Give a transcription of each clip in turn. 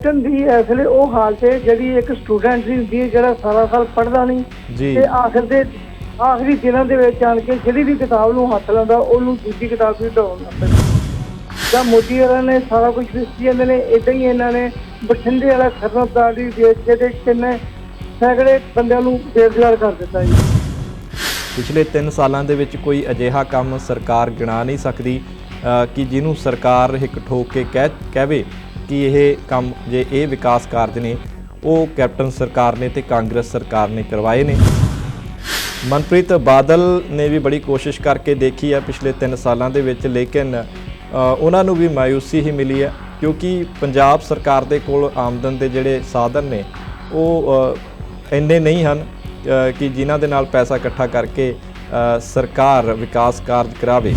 Captain दी इस वे वो हालत है जी एक स्टूडेंट भी होंगी है जो सारा साल पढ़ता नहीं जी आखिरी दिनों के आन के जी भी किताब में हथ लाता उन्होंने दूसरी किताब भी दौड़ लग पैंदा। मोदी वालों ने सारा कुछ बेची जाते हैं, इदा ही इन्होंने बठिंडे वाला खरमदारी बेच के किन्ने सैकड़े बंदों को बेरोजगार कर दिता जी। पिछले 3 सालों के कोई अजिहा काम सरकार गिना नहीं सकती कि जिन्हों सरकार हिक ठोक के कहे कि यह काम जे ये विकास कारज ने वो कैप्टन सरकार ने ते कांग्रेस सरकार ने करवाए ने। मनप्रीत बादल ने भी बड़ी कोशिश करके देखी है पिछले 3 सालों के विच, लेकिन उन्होंने भी मायूसी ही मिली है क्योंकि पंजाब सरकार के कोल आमदन के जिहड़े साधन ने वो इन्ने नहीं हैं कि जिन्हां दे नाल पैसा इकट्ठा करके सरकार विकास कारज करावे।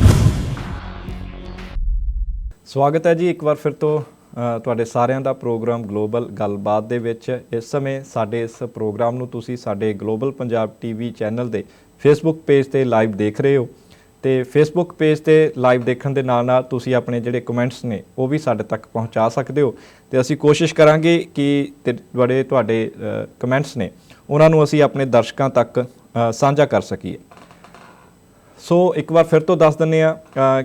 स्वागत है जी एक बार फिर तो तुहाडे सारिਆਂ ਦਾ प्रोग्राम ग्लोबल गलबात ਦੇ ਵਿੱਚ। इस समय साडे इस प्रोग्राम ਨੂੰ ਤੁਸੀਂ ਸਾਡੇ ग्लोबल पंजाब टीवी चैनल ਦੇ फेसबुक पेज ਤੇ ਲਾਈਵ ਦੇਖ ਰਹੇ ਹੋ ਤੇ फेसबुक पेज ਤੇ ਲਾਈਵ ਦੇਖਣ ਦੇ ਨਾਲ ਨਾਲ ਤੁਸੀਂ ਆਪਣੇ ਜਿਹੜੇ ਕਮੈਂਟਸ ਨੇ ਉਹ ਵੀ ਸਾਡੇ ਤੱਕ ਪਹੁੰਚਾ ਸਕਦੇ ਹੋ ਤੇ ਅਸੀਂ ਕੋਸ਼ਿਸ਼ ਕਰਾਂਗੇ ਕਿ ਤੁਹਾਡੇ ਕਮੈਂਟਸ ਨੇ ਉਹਨਾਂ ਨੂੰ ਅਸੀਂ ਆਪਣੇ ਦਰਸ਼ਕਾਂ ਤੱਕ ਸਾਂਝਾ ਕਰ ਸਕੀਏ। सो एक बार फिर तो दस दिंदे आ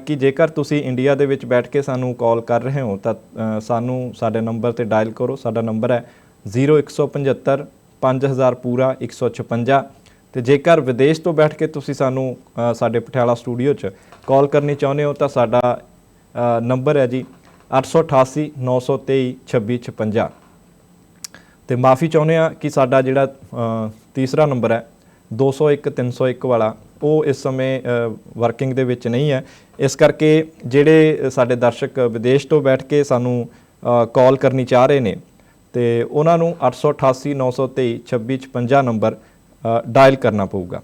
कि जेकर तुसी इंडिया दे विच बैठ के सानू कॉल कर रहे हो तो सानू साडे नंबर ते डायल करो। साडा नंबर है 0175 5000 पूरा 156 ते जेकर विदेश तो बैठ के तुसी सानू साडे पटियाला स्टूडियो च कॉल करनी चाहुंदे हो तो साडा नंबर है जी 888 923 2656 ते माफ़ी चाहुंदे आ कि साडा जिहड़ा तीसरा नंबर है 201 301 वाला वो इस समय वर्किंग दे विच नहीं है। इस करके जिहड़े साडे दर्शक विदेश तो बैठ के सानू कॉल करनी चाह रहे ने ते उन्हां नूं 888 923 2656 नंबर डायल करना पऊगा।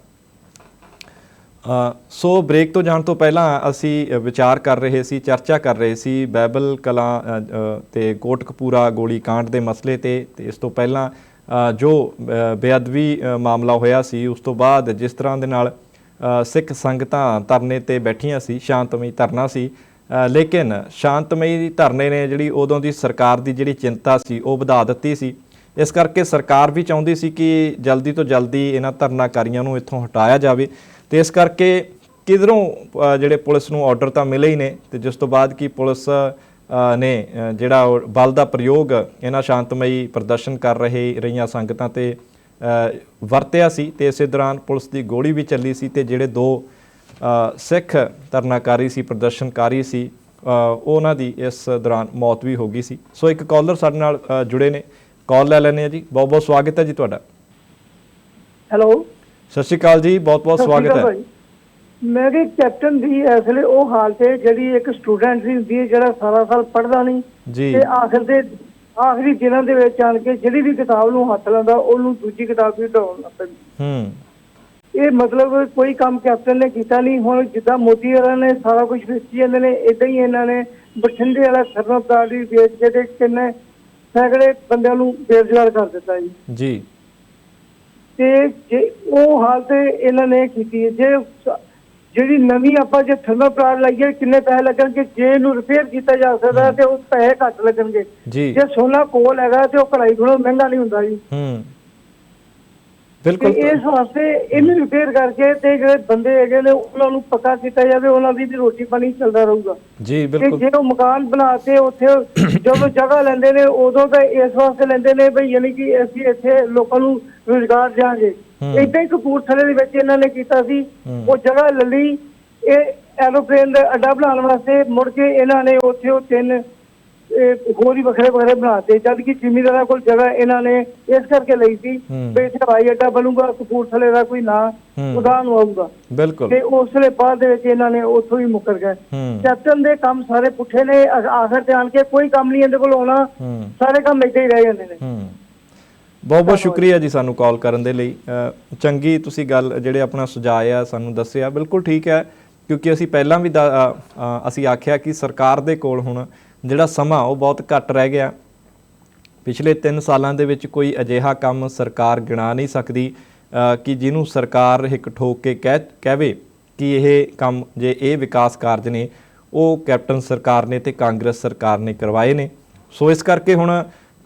सो ब्रेक तो जाण तो पहलां असी विचार कर रहे सी, चर्चा कर रहे सी बाइबल कलां ते कोटकपूरा गोली कांड दे मसले ते इस तो पहलां जो बेअदबी मामला होया सी उस तो बाद जिस तरह दे नाल सिख संगतां धरने ते बैठियां सी, शांतमई धरना सी, लेकिन शांतमई धरने ने जिहड़ी उदों दी सरकार दी जिहड़ी चिंता सी वो वधा दित्ती सी। इस करके सरकार भी चाहुंदी सी कि जल्दी तो जल्दी इन्हां धरनाकारियों नूं इत्थों हटाया जावे ते इस करके किधरों जिहड़े पुलिस नूं ऑर्डर तां मिले ही ने ते जिस तो बाद कि पुलिस ने जिहड़ा बल दा प्रयोग इन्हां शांतमई प्रदर्शन कर रहीआं संगतां ते वरतिया सी ते इस दौरान पुलिस की गोली भी चली सी ते जिहड़े 2 सिख धरनाकारी सी प्रदर्शनकारी सी उन्हां दी इस दौरान मौत भी हो गई सी। सो एक कॉलर साडे नाल जुड़े ने, कॉल लै लैने जी। बहुत बहुत स्वागत है जी तुहाडा। हेलो सत श्री अकाल जी, बहुत बहुत स्वागत है। मैं कि कैप्टन दी इस वे वो हालत है जी एक स्टूडेंट भी होंगी है जो सारा साल पढ़ता नहीं जी आखिरी दिनों के आन के जी भी किताब में हथ लाता उन्होंने दूसरी किताब भी दौड़ लग पैंदी। ये मतलब कोई काम कैप्टन ने किया नहीं। हुण जिद्दां मोदी वालों ने सारा कुछ बेची जाते हैं, इदा ही इन्होंने बठिंडे वाला खरमदारी बेच के किन्ने सैकड़े बंदों को बेरोजगार कर दिता जी। ते वो हालत इन्होंने की जे जी नवी आप जो थर्मल प्लांट लाइए किन्ने पैसे लगनगे, जे इनू रिपेयर किया जा सकता है तो उस पैसे घट लगनगे। जे सोना कोल है तो कढ़ाई थोड़ा महंगा नहीं होता जी। बिल्कुल इस वास्ते इन्हें रिपेयर करके ते जो बंदे है उन्होंने पक्का किया जाए, उन्होंने भी रोटी पानी चलता रहूगा जी। बिल्कुल जो मकान बनाते उत्थे जब जगह लेंदे ने उदों तो इस वास्ते लेंदे ने भाई यानी कि असीं इत्थे लोकां नूं रोजगार देंगे। इदा ही कपूरथले दे विच इन्हां ने कीता सी, वो जगह ले ली एरोप्लेन का अड्डा बनाने वास्ते, मुड़ के इन्हां ने उत्थे 3 होर ही वखरे वखरे बनाते जबकि जिमीदारां कोल जगह इन्होंने इस करके ली थी भी इत्थे हवाई अड्डा बनूगा, कपूरथले का कोई ना उदान आऊगा। बिल्कुल ते उस वे बाद इन्होंने उत्थों ही मुकर गए। कैप्टन दे काम सारे पुठे ने, आखिर ते आन के कोई काम नहीं इहदे कोल होना, सारे काम इदां ही रह जांदे ने। बहुत बहुत शुक्रिया जी सानू कॉल करन दे लई। चंगी तुसी गल जिहड़े अपना सुझाव आ सानू दस्सिआ, बिल्कुल ठीक है क्योंकि असी पहलां भी असी आखिया कि सरकार दे कोल हुण जिहड़ा समा वो बहुत घट रह गया। पिछले 3 सालों के विच कोई अजिहा काम सरकार गिना नहीं सकती कि जिन्हों सरकार हिक ठोक के कहे कि यह काम जे ये विकास कारज ने वो कैप्टन सरकार ने ते कांग्रेस सरकार ने करवाए ने। सो इस करके हुण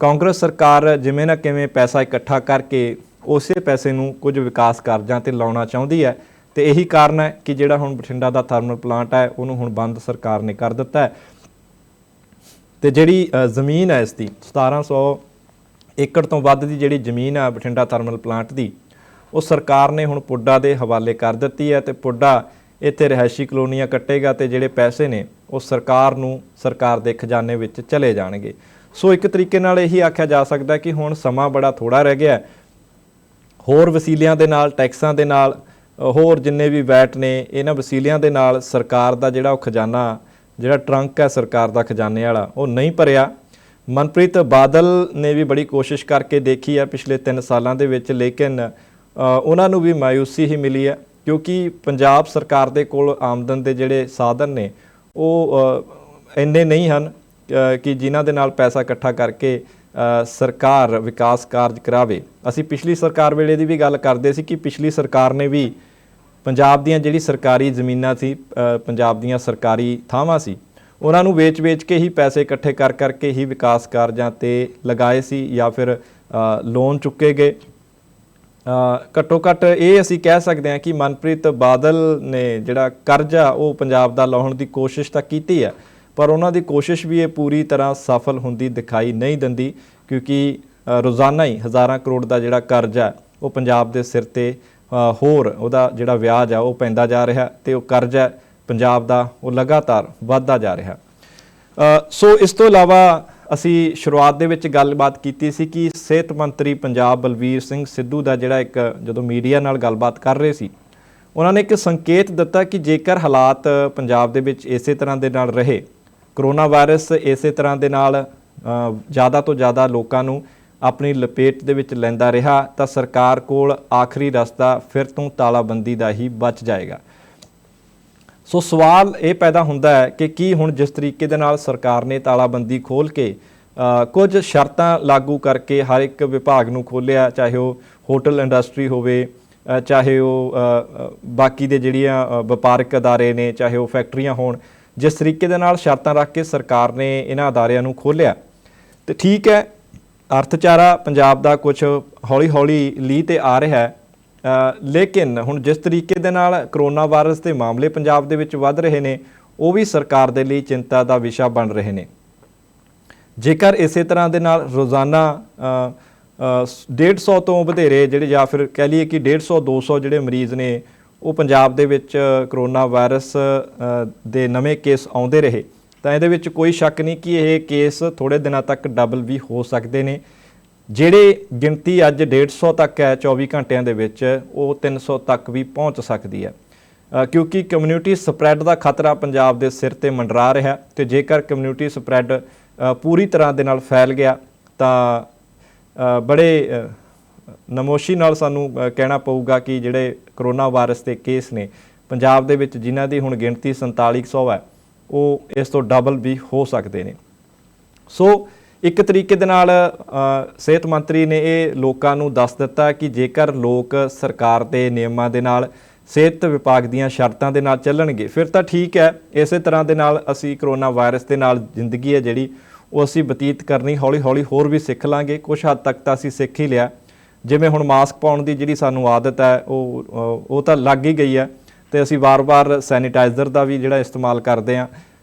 ਕਾਂਗਰਸ ਸਰਕਾਰ ਜਿਵੇਂ ਨਾ ਕਿਵੇਂ ਪੈਸਾ ਇਕੱਠਾ ਕਰਕੇ ਉਸੇ ਪੈਸੇ ਨੂੰ ਕੁਝ ਵਿਕਾਸ ਕਾਰਜਾਂ ਤੇ ਲਾਉਣਾ ਚਾਹੁੰਦੀ ਹੈ ਤੇ ਇਹੀ ਕਾਰਨ ਹੈ ਕਿ ਜਿਹੜਾ ਹੁਣ ਬਠਿੰਡਾ ਦਾ ਥਰਮਲ ਪਲਾਂਟ ਹੈ ਉਹਨੂੰ ਹੁਣ ਬੰਦ ਸਰਕਾਰ ਨੇ ਕਰ ਦਿੱਤਾ ਹੈ। ਤੇ ਜਿਹੜੀ ਜ਼ਮੀਨ ਹੈ ਇਸ ਦੀ 1700 ਏਕੜ ਤੋਂ ਵੱਧ ਦੀ ਜਿਹੜੀ ਜ਼ਮੀਨ ਹੈ ਬਠਿੰਡਾ ਥਰਮਲ ਪਲਾਂਟ ਦੀ, ਉਹ ਸਰਕਾਰ ਨੇ ਹੁਣ ਪੁੱਡਾ ਦੇ ਹਵਾਲੇ ਕਰ ਦਿੱਤੀ ਹੈ ਤੇ ਪੁੱਡਾ ਇੱਥੇ ਰਿਹਾਇਸ਼ੀ ਕਲੋਨੀਆਂ ਕੱਟੇਗਾ ਤੇ ਜਿਹੜੇ ਪੈਸੇ ਨੇ ਉਹ ਸਰਕਾਰ ਨੂੰ, ਸਰਕਾਰ ਦੇ ਖਜ਼ਾਨੇ ਵਿੱਚ ਚਲੇ ਜਾਣਗੇ। ਸੋ ਇੱਕ ਤਰੀਕੇ ਨਾਲ ਇਹੀ ਆਖਿਆ ਜਾ ਸਕਦਾ ਕਿ ਹੁਣ ਸਮਾਂ ਬੜਾ ਥੋੜਾ ਰਹਿ ਗਿਆ। ਹੋਰ ਵਸੀਲਿਆਂ ਦੇ ਨਾਲ, ਟੈਕਸਾਂ ਦੇ ਨਾਲ, ਹੋਰ ਜਿੰਨੇ ਵੀ ਵੈਟ ਨੇ, ਇਹਨਾਂ ਵਸੀਲਿਆਂ ਦੇ ਨਾਲ ਸਰਕਾਰ ਦਾ ਜਿਹੜਾ ਉਹ ਖਜ਼ਾਨਾ, ਜਿਹੜਾ ਟਰੰਕ ਹੈ ਸਰਕਾਰ ਦਾ ਖਜ਼ਾਨੇ ਵਾਲਾ, ਉਹ ਨਹੀਂ ਭਰਿਆ। ਮਨਪ੍ਰੀਤ ਬਾਦਲ ਨੇ ਵੀ ਬੜੀ ਕੋਸ਼ਿਸ਼ ਕਰਕੇ ਦੇਖੀ ਹੈ ਪਿਛਲੇ 3 ਸਾਲਾਂ ਦੇ ਵਿੱਚ, ਲੇਕਿਨ ਉਹਨਾਂ ਨੂੰ ਵੀ ਮਾਯੂਸੀ ਹੀ ਮਿਲੀ ਹੈ ਕਿਉਂਕਿ ਪੰਜਾਬ ਸਰਕਾਰ ਦੇ ਕੋਲ ਆਮਦਨ ਦੇ ਜਿਹੜੇ ਸਾਧਨ ਨੇ ਉਹ ਇੰਨੇ ਨਹੀਂ ਹਨ ਕਿ ਜਿਨ੍ਹਾਂ ਦੇ ਨਾਲ ਪੈਸਾ ਇਕੱਠਾ ਕਰਕੇ ਸਰਕਾਰ ਵਿਕਾਸ ਕਾਰਜ ਕਰਾਵੇ। ਅਸੀਂ ਪਿਛਲੀ ਸਰਕਾਰ ਵੇਲੇ ਦੀ ਵੀ ਗੱਲ ਕਰਦੇ ਸੀ ਕਿ ਪਿਛਲੀ ਸਰਕਾਰ ਨੇ ਵੀ ਪੰਜਾਬ ਦੀਆਂ ਜਿਹੜੀ ਸਰਕਾਰੀ ਜ਼ਮੀਨਾਂ ਸੀ, ਪੰਜਾਬ ਦੀਆਂ ਸਰਕਾਰੀ ਥਾਵਾਂ ਸੀ, ਉਹਨਾਂ ਨੂੰ ਵੇਚ ਕੇ ਹੀ ਪੈਸੇ ਇਕੱਠੇ ਕਰਕੇ ਹੀ ਵਿਕਾਸ ਕਾਰਜਾਂ ਤੇ ਲਗਾਏ ਸੀ ਜਾਂ ਫਿਰ ਲੋਨ ਚੁੱਕੇ ਗਏ। ਘੱਟੋ ਘੱਟ ਇਹ ਅਸੀਂ ਕਹਿ ਸਕਦੇ ਹਾਂ ਕਿ ਮਨਪ੍ਰੀਤ ਬਾਦਲ ਨੇ ਜਿਹੜਾ ਕਰਜ਼ਾ ਉਹ ਪੰਜਾਬ ਦਾ ਲਾਉਣ ਦੀ ਕੋਸ਼ਿਸ਼ ਤਾਂ ਕੀਤੀ ਹੈ, ਪਰ ਉਹਨਾਂ ਦੀ ਕੋਸ਼ਿਸ਼ ਵੀ ਇਹ ਪੂਰੀ ਤਰ੍ਹਾਂ ਸਫਲ ਹੁੰਦੀ ਦਿਖਾਈ ਨਹੀਂ ਦਿੰਦੀ ਕਿਉਂਕਿ ਰੋਜ਼ਾਨਾ ਹੀ ਹਜ਼ਾਰਾਂ ਕਰੋੜ ਦਾ ਜਿਹੜਾ ਕਰਜ਼ਾ ਉਹ ਪੰਜਾਬ ਦੇ ਸਿਰ ਤੇ ਹੋਰ ਉਹਦਾ ਜਿਹੜਾ ਵਿਆਜ ਆ ਉਹ ਪੈਂਦਾ ਜਾ ਰਿਹਾ ਤੇ ਉਹ ਕਰਜ਼ਾ ਪੰਜਾਬ ਦਾ ਉਹ ਲਗਾਤਾਰ ਵੱਧਦਾ ਜਾ ਰਿਹਾ। ਸੋ ਇਸ ਤੋਂ ਇਲਾਵਾ ਅਸੀਂ ਸ਼ੁਰੂਆਤ ਦੇ ਵਿੱਚ ਗੱਲਬਾਤ ਕੀਤੀ ਸੀ ਕਿ ਸਿਹਤ ਮੰਤਰੀ ਪੰਜਾਬ ਬਲਬੀਰ ਸਿੰਘ ਸਿੱਧੂ ਦਾ ਜਿਹੜਾ ਇੱਕ ਜਦੋਂ ਮੀਡੀਆ ਨਾਲ ਗੱਲਬਾਤ ਕਰ ਰਹੇ ਸੀ, ਉਹਨਾਂ ਨੇ ਇੱਕ ਸੰਕੇਤ ਦਿੱਤਾ ਕਿ ਜੇਕਰ ਹਾਲਾਤ ਪੰਜਾਬ ਦੇ ਵਿੱਚ ਇਸੇ ਤਰ੍ਹਾਂ ਦੇ ਨਾਲ ਰਹੇ, ਕਰੋਨਾ ਵਾਇਰਸ ਇਸੇ ਤਰ੍ਹਾਂ ਦੇ ਨਾਲ ਜ਼ਿਆਦਾ ਤੋਂ ਜ਼ਿਆਦਾ ਲੋਕਾਂ ਨੂੰ ਆਪਣੀ ਲਪੇਟ ਦੇ ਵਿੱਚ ਲੈਂਦਾ ਰਿਹਾ ਤਾਂ ਸਰਕਾਰ ਕੋਲ ਆਖਰੀ ਰਸਤਾ ਫਿਰ ਤੋਂ ਤਾਲਾਬੰਦੀ ਦਾ ਹੀ ਬਚ ਜਾਏਗਾ। ਸੋ ਸਵਾਲ ਇਹ ਪੈਦਾ ਹੁੰਦਾ ਹੈ ਕਿ ਕੀ ਹੁਣ ਜਿਸ ਤਰੀਕੇ ਦੇ ਨਾਲ ਸਰਕਾਰ ਨੇ ਤਾਲਾਬੰਦੀ ਖੋਲ੍ਹ ਕੇ ਕੁਝ ਸ਼ਰਤਾਂ ਲਾਗੂ ਕਰਕੇ ਹਰ ਇੱਕ ਵਿਭਾਗ ਨੂੰ ਖੋਲ੍ਹਿਆ, ਚਾਹੇ ਉਹ ਹੋਟਲ ਇੰਡਸਟਰੀ ਹੋਵੇ, ਚਾਹੇ ਉਹ ਬਾਕੀ ਦੇ ਜਿਹੜੀਆਂ ਵਪਾਰਕ ਅਦਾਰੇ ਨੇ, ਚਾਹੇ ਉਹ ਫੈਕਟਰੀਆਂ ਹੋਣ, ਜਿਸ ਤਰੀਕੇ ਦੇ ਨਾਲ ਸ਼ਰਤਾਂ ਰੱਖ ਕੇ ਸਰਕਾਰ ਨੇ ਇਹਨਾਂ ਅਦਾਰਿਆਂ ਨੂੰ ਖੋਲ੍ਹਿਆ ਤੇ ਠੀਕ ਹੈ, ਅਰਥਚਾਰਾ ਪੰਜਾਬ ਦਾ ਕੁਝ ਹੌਲੀ ਹੌਲੀ ਲੀਹ 'ਤੇ ਆ ਰਿਹਾ ਹੈ। ਲੇਕਿਨ ਹੁਣ ਜਿਸ ਤਰੀਕੇ ਦੇ ਨਾਲ ਕਰੋਨਾ ਵਾਇਰਸ ਦੇ ਮਾਮਲੇ ਪੰਜਾਬ ਦੇ ਵਿੱਚ ਵੱਧ ਰਹੇ ਨੇ, ਉਹ ਵੀ ਸਰਕਾਰ ਦੇ ਲਈ ਚਿੰਤਾ ਦਾ ਵਿਸ਼ਾ ਬਣ ਰਹੇ ਨੇ। ਜੇਕਰ ਇਸੇ ਤਰ੍ਹਾਂ ਦੇ ਨਾਲ ਰੋਜ਼ਾਨਾ 150 ਤੋਂ ਵਧੇਰੇ ਜਿਹੜੇ ਜਾਂ ਫਿਰ ਕਹਿ ਲਈਏ ਕਿ 150-200 ਜਿਹੜੇ ਮਰੀਜ਼ ਨੇ ਉਹ ਪੰਜਾਬ ਦੇ ਵਿੱਚ ਕਰੋਨਾ ਵਾਇਰਸ ਦੇ ਨਵੇਂ ਕੇਸ ਆਉਂਦੇ ਰਹੇ ਤਾਂ ਇਹਦੇ ਵਿੱਚ ਕੋਈ ਸ਼ੱਕ ਨਹੀਂ ਕਿ ਇਹ ਕੇਸ ਥੋੜ੍ਹੇ ਦਿਨਾਂ ਤੱਕ ਡਬਲ ਵੀ ਹੋ ਸਕਦੇ ਨੇ। ਜਿਹੜੇ ਗਿਣਤੀ ਅੱਜ 150 ਤੱਕ ਹੈ 24 ਘੰਟਿਆਂ ਦੇ ਵਿੱਚ, ਉਹ 300 ਤੱਕ ਵੀ ਪਹੁੰਚ ਸਕਦੀ ਹੈ ਕਿਉਂਕਿ ਕਮਿਊਨਿਟੀ ਸਪਰੈਡ ਦਾ ਖਤਰਾ ਪੰਜਾਬ ਦੇ ਸਿਰ ਤੇ ਮੰਡਰਾ ਰਿਹਾ ਤੇ ਜੇਕਰ ਕਮਿਊਨਿਟੀ ਸਪਰੈਡ ਪੂਰੀ ਤਰ੍ਹਾਂ ਦੇ ਨਾਲ ਫੈਲ ਗਿਆ ਤਾਂ ਬੜੇ ਨਮੋਸ਼ੀ ਨਾਲ ਸਾਨੂੰ ਕਹਿਣਾ ਪਊਗਾ ਕਿ ਜਿਹੜੇ ਕਰੋਨਾ ਵਾਇਰਸ ਦੇ ਕੇਸ ਨੇ ਪੰਜਾਬ ਦੇ ਵਿੱਚ, ਜਿਨ੍ਹਾਂ ਦੀ ਹੁਣ ਗਿਣਤੀ 4700 ਹੈ, ਉਹ ਇਸ ਤੋਂ ਡਬਲ ਵੀ ਹੋ ਸਕਦੇ ਨੇ। ਸੋ ਇੱਕ ਤਰੀਕੇ ਦੇ ਨਾਲ ਸਿਹਤ ਮੰਤਰੀ ਨੇ ਇਹ ਲੋਕਾਂ ਨੂੰ ਦੱਸ ਦਿੱਤਾ ਕਿ ਜੇਕਰ ਲੋਕ ਸਰਕਾਰ ਦੇ ਨਿਯਮਾਂ ਦੇ ਨਾਲ, ਸਿਹਤ ਵਿਭਾਗ ਦੀਆਂ ਸ਼ਰਤਾਂ ਦੇ ਨਾਲ ਚੱਲਣਗੇ ਫਿਰ ਤਾਂ ਠੀਕ ਹੈ। ਇਸੇ ਤਰ੍ਹਾਂ ਦੇ ਨਾਲ ਅਸੀਂ ਕਰੋਨਾ ਵਾਇਰਸ ਦੇ ਨਾਲ ਜ਼ਿੰਦਗੀ ਹੈ ਜਿਹੜੀ ਉਹ ਅਸੀਂ ਬਤੀਤ ਕਰਨੀ ਹੌਲੀ ਹੌਲੀ ਹੋਰ ਵੀ ਸਿੱਖ ਲਾਂਗੇ। ਕੁਛ ਹੱਦ ਤੱਕ ਤਾਂ ਅਸੀਂ ਸਿੱਖ ਹੀ ਲਿਆ, ਜਿਵੇਂ ਹੁਣ ਮਾਸਕ ਪਾਉਣ ਦੀ ਜਿਹੜੀ ਸਾਨੂੰ ਆਦਤ ਹੈ ਉਹ ਤਾਂ ਲੱਗ ਹੀ ਗਈ ਹੈ ਤੇ ਅਸੀਂ ਵਾਰ-ਵਾਰ ਸੈਨੀਟਾਈਜ਼ਰ ਦਾ ਵੀ ਜਿਹੜਾ ਇਸਤੇਮਾਲ ਕਰਦੇ ਹਾਂ।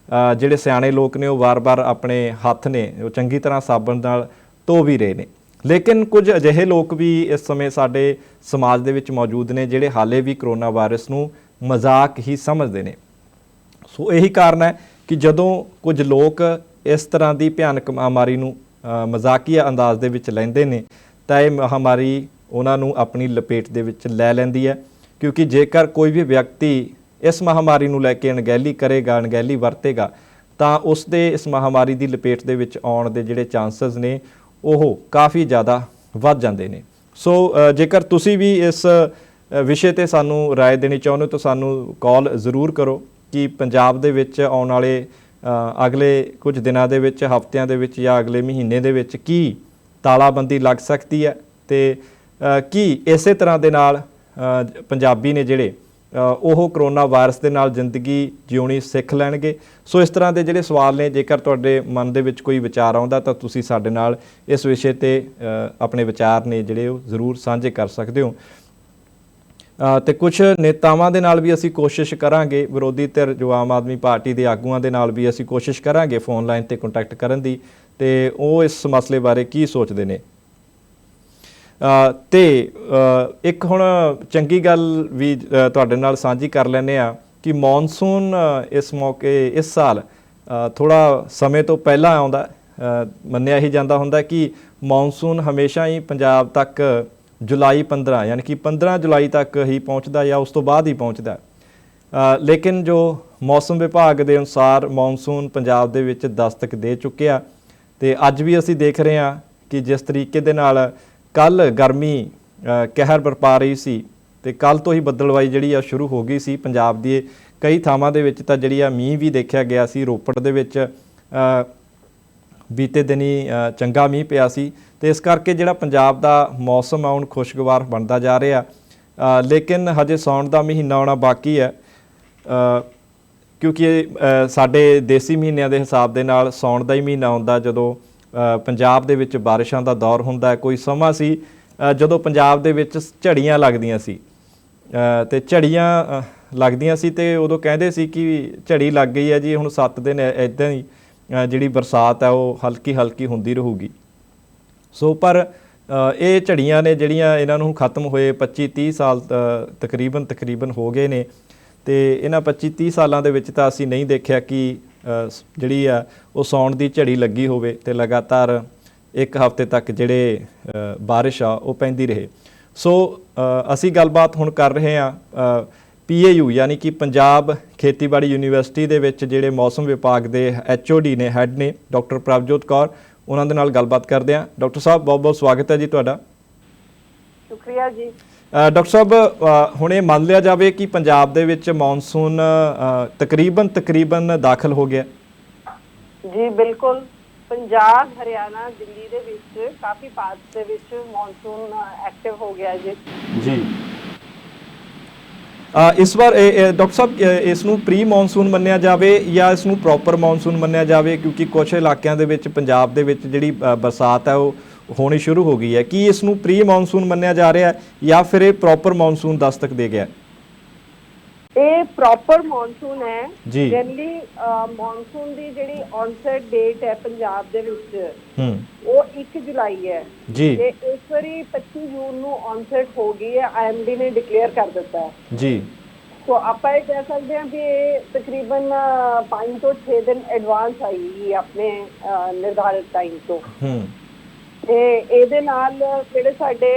ਜਿਹੜੇ ਸਿਆਣੇ ਲੋਕ ਨੇ ਉਹ ਵਾਰ-ਵਾਰ ਆਪਣੇ ਹੱਥ ਨੇ ਉਹ ਚੰਗੀ ਤਰ੍ਹਾਂ ਸਾਬਣ ਨਾਲ ਧੋ ਵੀ ਰਹੇ ਨੇ। ਲੇਕਿਨ ਕੁਝ ਅਜਿਹੇ ਲੋਕ ਵੀ ਇਸ ਸਮੇਂ ਸਾਡੇ ਸਮਾਜ ਦੇ ਵਿੱਚ ਮੌਜੂਦ ਨੇ ਜਿਹੜੇ ਹਾਲੇ ਵੀ ਕਰੋਨਾ ਵਾਇਰਸ ਨੂੰ ਮਜ਼ਾਕ ਹੀ ਸਮਝਦੇ ਨੇ। ਸੋ ਇਹੀ ਕਾਰਨ ਹੈ ਕਿ ਜਦੋਂ ਕੁਝ ਲੋਕ ਇਸ ਤਰ੍ਹਾਂ ਦੀ ਭਿਆਨਕ ਮਹਾਮਾਰੀ ਨੂੰ ਮਜ਼ਾਕੀਆ ਅੰਦਾਜ਼ ਦੇ ਵਿੱਚ ਲੈਂਦੇ ਨੇ ਤਾਂ ਇਹ ਮਹਾਮਾਰੀ ਉਹਨਾਂ ਨੂੰ ਆਪਣੀ ਲਪੇਟ ਦੇ ਵਿੱਚ ਲੈ ਲੈਂਦੀ ਹੈ ਕਿਉਂਕਿ ਜੇਕਰ ਕੋਈ ਵੀ ਵਿਅਕਤੀ ਇਸ ਮਹਾਮਾਰੀ ਨੂੰ ਲੈ ਕੇ ਅਣਗਹਿਲੀ ਕਰੇਗਾ, ਅਣਗਹਿਲੀ ਵਰਤੇਗਾ ਤਾਂ ਉਸ ਦੇ ਇਸ ਮਹਾਮਾਰੀ ਦੀ ਲਪੇਟ ਦੇ ਵਿੱਚ ਆਉਣ ਦੇ ਜਿਹੜੇ ਚਾਂਸਸ ਨੇ ਉਹ ਕਾਫੀ ਜ਼ਿਆਦਾ ਵੱਧ ਜਾਂਦੇ ਨੇ। ਸੋ ਜੇਕਰ ਤੁਸੀਂ ਵੀ ਇਸ ਵਿਸ਼ੇ 'ਤੇ ਸਾਨੂੰ ਰਾਏ ਦੇਣੀ ਚਾਹੁੰਦੇ ਹੋ ਤਾਂ ਸਾਨੂੰ ਕਾਲ ਜ਼ਰੂਰ ਕਰੋ ਕਿ ਪੰਜਾਬ ਦੇ ਵਿੱਚ ਆਉਣ ਵਾਲੇ ਅਗਲੇ ਕੁਝ ਦਿਨਾਂ ਦੇ ਵਿੱਚ, ਹਫ਼ਤਿਆਂ ਦੇ ਵਿੱਚ ਜਾਂ ਅਗਲੇ ਮਹੀਨੇ ਦੇ ਵਿੱਚ ਕੀ ਤਾਲਾਬੰਦੀ ਲੱਗ ਸਕਦੀ ਹੈ ਤੇ ਕੀ ਇਸੇ ਤਰ੍ਹਾਂ ਦੇ ਨਾਲ ਪੰਜਾਬੀ ਨੇ ਜਿਹੜੇ ਉਹ ਕਰੋਨਾ ਵਾਇਰਸ ਦੇ ਨਾਲ ਜ਼ਿੰਦਗੀ ਜਿਉਣੀ ਸਿੱਖ ਲੈਣਗੇ। ਸੋ ਇਸ ਤਰ੍ਹਾਂ ਦੇ ਜਿਹੜੇ ਸਵਾਲ ਨੇ, ਜੇਕਰ ਤੁਹਾਡੇ ਮਨ ਦੇ ਵਿੱਚ ਕੋਈ ਵਿਚਾਰ ਆਉਂਦਾ ਤਾਂ ਤੁਸੀਂ ਸਾਡੇ ਨਾਲ ਇਸ ਵਿਸ਼ੇ ਤੇ ਆਪਣੇ ਵਿਚਾਰ ਨੇ ਜਿਹੜੇ ਉਹ ਜ਼ਰੂਰ ਸਾਂਝੇ ਕਰ ਸਕਦੇ ਹੋ। ਤੇ ਕੁਝ ਨੇਤਾਵਾਂ ਦੇ ਨਾਲ ਵੀ ਅਸੀਂ ਕੋਸ਼ਿਸ਼ ਕਰਾਂਗੇ, ਵਿਰੋਧੀ ਧਿਰ ਜੋ ਆਮ ਆਦਮੀ ਪਾਰਟੀ ਦੇ ਆਗੂਆਂ ਦੇ ਨਾਲ ਵੀ ਅਸੀਂ ਕੋਸ਼ਿਸ਼ ਕਰਾਂਗੇ ਫੋਨ ਲਾਈਨ ਤੇ ਕੰਟੈਕਟ ਕਰਨ ਦੀ, ਤੇ ਉਹ ਇਸ ਮਸਲੇ ਬਾਰੇ ਕੀ ਸੋਚਦੇ ਨੇ। ਤੇ ਇੱਕ ਹੁਣ ਚੰਗੀ ਗੱਲ ਵੀ ਤੁਹਾਡੇ ਨਾਲ ਸਾਂਝੀ ਕਰ ਲੈਂਦੇ ਆ ਕਿ ਮੌਨਸੂਨ ਇਸ ਮੌਕੇ ਇਸ ਸਾਲ ਥੋੜ੍ਹਾ ਸਮੇਂ ਤੋਂ ਪਹਿਲਾਂ ਆਉਂਦਾ। ਮੰਨਿਆ ਹੀ ਜਾਂਦਾ ਹੁੰਦਾ ਕਿ ਮੌਨਸੂਨ ਹਮੇਸ਼ਾ ਹੀ ਪੰਜਾਬ ਤੱਕ ਜੁਲਾਈ 15 ਯਾਨੀ ਕਿ 15 ਜੁਲਾਈ ਤੱਕ ਹੀ ਪਹੁੰਚਦਾ ਜਾਂ ਉਸ ਤੋਂ ਬਾਅਦ ਹੀ ਪਹੁੰਚਦਾ। ਲੇਕਿਨ ਜੋ ਮੌਸਮ ਵਿਭਾਗ ਦੇ ਅਨੁਸਾਰ ਮੌਨਸੂਨ ਪੰਜਾਬ ਦੇ ਵਿੱਚ ਦਸਤਕ ਦੇ ਚੁੱਕਿਆ, ਤੇ ਅੱਜ ਵੀ ਅਸੀਂ ਦੇਖ ਰਹੇ ਹਾਂ ਕਿ ਜਿਸ ਤਰੀਕੇ ਦੇ ਨਾਲ ਕੱਲ੍ਹ ਗਰਮੀ ਕਹਿਰ ਬਰਪਾ ਰਹੀ ਸੀ, ਤੇ ਕੱਲ੍ਹ ਤੋਂ ਹੀ ਬੱਦਲਵਾਈ ਜਿਹੜੀ ਆ ਸ਼ੁਰੂ ਹੋ ਗਈ ਸੀ ਪੰਜਾਬ ਦੀ ਕਈ ਥਾਵਾਂ ਦੇ ਵਿੱਚ। ਤਾਂ ਜਿਹੜੀ ਆ ਮੀਂਹ ਵੀ ਦੇਖਿਆ ਗਿਆ ਸੀ, ਰੋਪੜ ਦੇ ਵਿੱਚ ਬੀਤੇ ਦਿਨੀ ਚੰਗਾ ਮੀਂਹ ਪਿਆ ਸੀ, ਤੇ ਇਸ ਕਰਕੇ ਜਿਹੜਾ ਪੰਜਾਬ ਦਾ ਮੌਸਮ ਆ ਹੁਣ ਖੁਸ਼ਗਵਾਰ ਬਣਦਾ ਜਾ ਰਿਹਾ। ਲੇਕਿਨ ਹਜੇ ਸਾਉਣ ਦਾ ਮਹੀਨਾ ਆਉਣਾ ਬਾਕੀ ਹੈ, ਕਿਉਂਕਿ ਸਾਡੇ ਦੇਸੀ ਮਹੀਨਿਆਂ ਦੇ ਹਿਸਾਬ ਦੇ ਨਾਲ ਸਾਉਣ ਦਾ ਹੀ ਮਹੀਨਾ ਹੁੰਦਾ ਜਦੋਂ ਪੰਜਾਬ ਦੇ ਵਿੱਚ ਬਾਰਿਸ਼ਾਂ ਦਾ ਦੌਰ ਹੁੰਦਾ ਹੈ। ਕੋਈ ਸਮਾਂ ਸੀ ਜਦੋਂ ਪੰਜਾਬ ਦੇ ਵਿੱਚ ਝੜੀਆਂ ਲੱਗਦੀਆਂ ਸੀ, ਤੇ ਝੜੀਆਂ ਲੱਗਦੀਆਂ ਸੀ ਤੇ ਉਦੋਂ ਕਹਿੰਦੇ ਸੀ ਕਿ ਝੜੀ ਲੱਗ ਗਈ ਹੈ ਜੀ, ਹੁਣ 7 ਦਿਨ ਇੱਦਾਂ ਹੀ ਜਿਹੜੀ ਬਰਸਾਤ ਹੈ ਉਹ ਹਲਕੀ ਹਲਕੀ ਹੁੰਦੀ ਰਹੂਗੀ। ਸੋ ਪਰ ਇਹ ਝੜੀਆਂ ਨੇ ਜਿਹੜੀਆਂ, ਇਹਨਾਂ ਨੂੰ ਖਤਮ ਹੋਏ 25-30 ਸਾਲ ਤਕਰੀਬਨ ਹੋ ਗਏ ਨੇ, ਤੇ ਇਹਨਾਂ 25-30 ਸਾਲਾਂ ਦੇ ਵਿੱਚ ਤਾਂ ਅਸੀਂ ਨਹੀਂ ਦੇਖਿਆ ਕਿ ਜਿਹੜੀ ਆ ਉਹ ਸਾਉਣ ਦੀ ਝੜੀ ਲੱਗੀ ਹੋਵੇ ਤੇ ਲਗਾਤਾਰ 1 ਹਫ਼ਤੇ ਤੱਕ ਜਿਹੜੇ ਬਾਰਿਸ਼ ਆ ਉਹ ਪੈਂਦੀ ਰਹੇ। ਸੋ ਅਸੀਂ ਗੱਲਬਾਤ ਹੁਣ ਕਰ ਰਹੇ ਹਾਂ PAU ਯਾਨੀ ਕਿ ਪੰਜਾਬ ਖੇਤੀਬਾੜੀ ਯੂਨੀਵਰਸਿਟੀ ਦੇ ਵਿੱਚ ਜਿਹੜੇ ਮੌਸਮ ਵਿਭਾਗ ਦੇ HOD ਨੇ, ਹੈੱਡ ਨੇ, ਡਾਕਟਰ ਪ੍ਰਭਜੋਤ ਕੌਰ, ਉਹਨਾਂ ਦੇ ਨਾਲ ਗੱਲਬਾਤ ਕਰਦੇ ਹਾਂ। ਡਾਕਟਰ ਸਾਹਿਬ ਬਹੁਤ ਬਹੁਤ ਸਵਾਗਤ ਹੈ ਜੀ ਤੁਹਾਡਾ। ਸ਼ੁਕਰੀਆ ਜੀ। ਡਾਕਟਰ ਸਾਹਿਬ, ਹੁਣ ਇਹ ਮੰਨ ਲਿਆ ਜਾਵੇ ਕਿ ਪੰਜਾਬ ਦੇ ਵਿੱਚ ਮੌਨਸੂਨ ਤਕਰੀਬਨ ਦਾਖਲ ਹੋ ਗਿਆ ਜੀ। ਬਿਲਕੁਲ, ਪੰਜਾਬ, ਹਰਿਆਣਾ, ਦਿੱਲੀ ਦੇ ਵਿੱਚ ਕਾਫੀ ਪਾਰਟਸ ਦੇ ਵਿੱਚ ਮੌਨਸੂਨ ਐਕਟਿਵ ਹੋ ਗਿਆ ਜੀ। ਇਸ ਵਾਰ ਡਾਕਟਰ ਸਾਹਿਬ ਇਸ ਨੂੰ ਪ੍ਰੀ ਮੌਨਸੂਨ ਮੰਨਿਆ ਜਾਵੇ ਜਾਂ ਇਸ ਨੂੰ ਪ੍ਰੋਪਰ ਮੌਨਸੂਨ ਮੰਨਿਆ ਜਾਵੇ, ਕਿਉਂਕਿ ਕੁਝ ਇਲਾਕਿਆਂ ਦੇ ਵਿੱਚ ਪੰਜਾਬ ਦੇ ਵਿੱਚ ਜਿਹੜੀ ਬਰਸਾਤ ਹੈ ਉਹ ਹੋਣੀ ਸ਼ੁਰੂ ਹੋ ਗਈ ਹੈ। ਕੀ ਇਸ ਨੂੰ ਪ੍ਰੀ ਮੌਨਸੂਨ ਮੰਨਿਆ ਜਾ ਰਿਹਾ ਹੈ ਜਾਂ ਫਿਰ ਇਹ ਪ੍ਰੋਪਰ ਮੌਨਸੂਨ ਦਸਤਕ ਦੇ ਗਿਆ? ਇਹ ਪ੍ਰੋਪਰ ਮੌਨਸੂਨ ਹੈ ਜੀ। ਜਨਰਲੀ ਮੌਨਸੂਨ ਦੀ ਜਿਹੜੀ ਔਨਸੈਟ ਡੇਟ ਹੈ ਪੰਜਾਬ ਦੇ ਵਿੱਚ ਉਹ 1 ਜੁਲਾਈ ਹੈ ਜੀ, ਤੇ ਇਸ ਵਾਰੀ 25 ਜੂਨ ਨੂੰ ਔਨਸੈਟ ਹੋ ਗਈ ਹੈ। IMD ਨੇ ਡਿਕਲੇਅਰ ਕਰ ਦਿੱਤਾ ਹੈ ਜੀ। ਸੋ ਆਪਾਂ ਇਹ ਕਹਿ ਸਕਦੇ ਹਾਂ ਵੀ ਇਹ ਤਕਰੀਬਨ 5 ਤੋਂ 6 ਦਿਨ ਐਡਵਾਂਸ ਆਈ ਆਪਣੇ ਨਿਰਧਾਰਿਤ ਟਾਈਮ ਤੋਂ। ਤੇ ਇਹਦੇ ਨਾਲ ਜਿਹੜੇ ਸਾਡੇ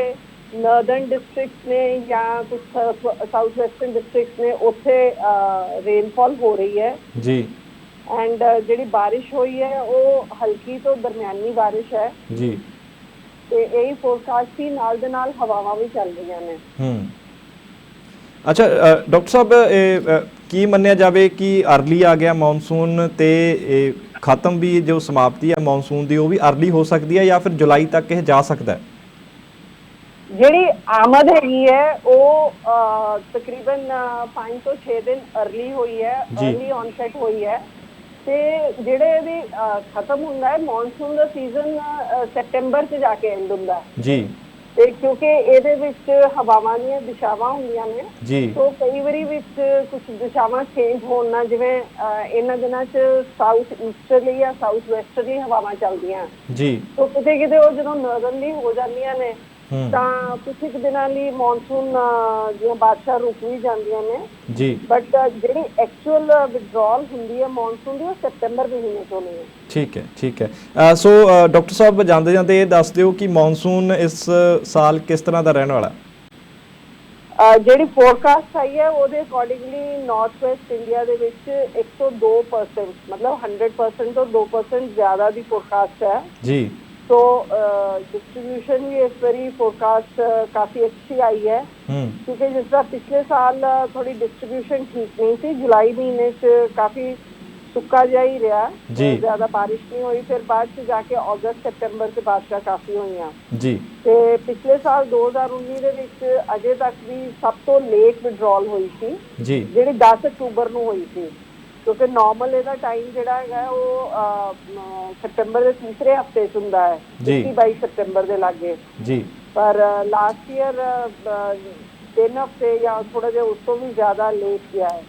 ਨਰਦਰਨ ਡਿਸਟ੍ਰਿਕਟਸ ਨੇ ਜਾਂ ਕੁਝ ਸਾਊਥ ਵੈਸਟਰਨ ਡਿਸਟ੍ਰਿਕਟਸ ਨੇ, ਉੱਥੇ ਰੇਨਫਾਲ ਹੋ ਰਹੀ ਹੈ ਜੀ। ਐਂਡ ਜਿਹੜੀ ਬਾਰਿਸ਼ ਹੋਈ ਹੈ ਉਹ ਹਲਕੀ ਤੋਂ ਦਰਮਿਆਨੀ ਬਾਰਿਸ਼ ਹੈ ਜੀ, ਤੇ ਇਹੀ ਫੋਰਕਾਸਟ ਹੀ ਨਾਲ ਦੇ ਨਾਲ ਹਵਾਵਾਂ ਵੀ ਚੱਲ ਰਹੀਆਂ ਨੇ। ਅੱਛਾ ਡਾਕਟਰ ਸਾਹਿਬ, ਇਹ ਕੀ ਮੰਨਿਆ ਜਾਵੇ ਕਿ ਅਰਲੀ ਆ ਗਿਆ ਮੌਨਸੂਨ, ਤੇ ਖਤਮ ਵੀ ਜੋ ਸਮਾਪਤੀ ਹੈ ਮੌਨਸੂਨ ਦੀ ਉਹ ਵੀ ਅਰਲੀ ਹੋ ਸਕਦੀ ਹੈ ਜਾਂ ਫਿਰ ਜੁਲਾਈ ਤੱਕ ਇਹ ਜਾ ਸਕਦਾ ਹੈ? ਜਿਹੜੀ ਆਮਦ ਹੈਗੀ ਹੈ ਉਹ ਤਕਰੀਬਨ 5 ਤੋਂ 6 ਦਿਨ ਅਰਲੀ ਹੋਈ ਹੈ, ਅਰਲੀ ਔਨਸੈਟ ਹੋਈ ਹੈ। ਤੇ ਜਿਹੜੇ ਇਹਦੀ ਖਤਮ ਹੁੰਦਾ ਹੈ ਮੌਨਸੂਨ ਦਾ ਸੀਜ਼ਨ ਸੈਪਟੈਂਬਰ 'ਚ ਜਾ ਕੇ ਐਂਡ ਹੁੰਦਾ ਜੀ। ਤੇ ਕਿਉਂਕਿ ਇਹਦੇ ਵਿੱਚ ਹਵਾਵਾਂ ਦੀਆਂ ਦਿਸ਼ਾਵਾਂ ਹੁੰਦੀਆਂ ਨੇ ਜੀ, ਸੋ ਕਈ ਵਾਰੀ ਵਿੱਚ ਕੁਝ ਦਿਸ਼ਾਵਾਂ ਚੇਂਜ ਹੋਣ ਨਾਲ, ਜਿਵੇਂ ਇਹਨਾਂ ਦਿਨਾਂ 'ਚ ਸਾਊਥ ਈਸਟਰਲੀ ਜਾਂ ਸਾਊਥ ਵੈਸਟਰਲੀ ਹਵਾਵਾਂ ਚੱਲਦੀਆਂ ਜੀ, ਸੋ ਕਿਤੇ ਕਿਤੇ ਉਹ ਜਦੋਂ ਨਰਦਰਨਲੀ ਹੋ ਜਾਂਦੀਆਂ ਨੇ ਤਾਂ ਕੁਝ ਇੱਕ ਦਿਨਾਂ ਲਈ ਮੌਨਸੂਨ ਦੀਆਂ ਬਾਰਿਸ਼ਾਂ ਰੁਕ ਵੀ ਜਾਂਦੀਆਂ ਨੇ ਜੀ। ਬਟ ਜਿਹੜੀ ਐਕਚੁਅਲ ਵਿਡਰਾਲ ਹੁੰਦੀ ਹੈ ਮੌਨਸੂਨ ਦੀ ਉਹ ਸੈਪਟੈਂਬਰ ਮਹੀਨੇ ਤੋਂ ਨਹੀਂ ਹੈ। ਠੀਕ ਹੈ। ਸੋ ਡਾਕਟਰ ਸਾਹਿਬ, ਜਾਂਦੇ ਜਾਂਦੇ ਇਹ ਦੱਸ ਦਿਓ ਕਿ ਮੌਨਸੂਨ ਇਸ ਸਾਲ ਕਿਸ ਤਰ੍ਹਾਂ ਦਾ ਰਹਿਣ ਵਾਲਾ? ਜਿਹੜੀ ਫੋਰਕਾਸਟ ਆਈ ਹੈ ਉਹਦੇ ਅਕੋਰਡਿੰਗਲੀ ਨਾਰਥ ਵੈਸਟ ਇੰਡੀਆ ਦੇ ਵਿੱਚ 102%, ਮਤਲਬ 100% ਤੋਂ 2% ਜ਼ਿਆਦਾ ਦੀ ਫੋਰਕਾਸਟ ਹੈ ਜੀ। तो डिस्ट्रीब्यूशन भी इस बारी फोरकास्ट काफी अच्छी आई है, क्योंकि जिस तरह पिछले साल थोड़ी डिस्ट्रीब्यूशन ठीक नहीं थी। जुलाई महीने से काफी सुक्का जिहा ही रहा, ज्यादा बारिश नहीं हुई। फिर बाद च जाके अगस्त सितंबर च बारिशां काफी होईयां जी। ते पिछले साल 2019 ਦੇ ਵਿੱਚ ਅਜੇ ਤੱਕ ਵੀ ਸਭ ਤੋਂ ਲੇਟ ਵਿਡਰੋਲ ਹੋਈ ਸੀ ਜੀ, ਜਿਹੜੀ 10 ਅਕਤੂਬਰ ਨੂੰ ਹੋਈ ਸੀ, ਕਿਉਂਕਿ ਨਾਰਮਲ ਇਹਦਾ ਟਾਈਮ ਜਿਹੜਾ ਹੈਗਾ ਉਹ ਸਤੰਬਰ ਦੇ ਤੀਸਰੇ ਹਫਤੇ 'ਚ ਹੁੰਦਾ ਹੈ, 22 ਸਤੰਬਰ ਦੇ ਲਾਗੇ ਜੀ। ਪਰ ਲਾਸਟ ਈਅਰ 3 ਹਫਤੇ ਜਾਂ ਥੋੜਾ ਜਿਹਾ ਉਸ ਤੋਂ ਵੀ ਜ਼ਿਆਦਾ ਲੇਟ ਗਿਆ ਹੈ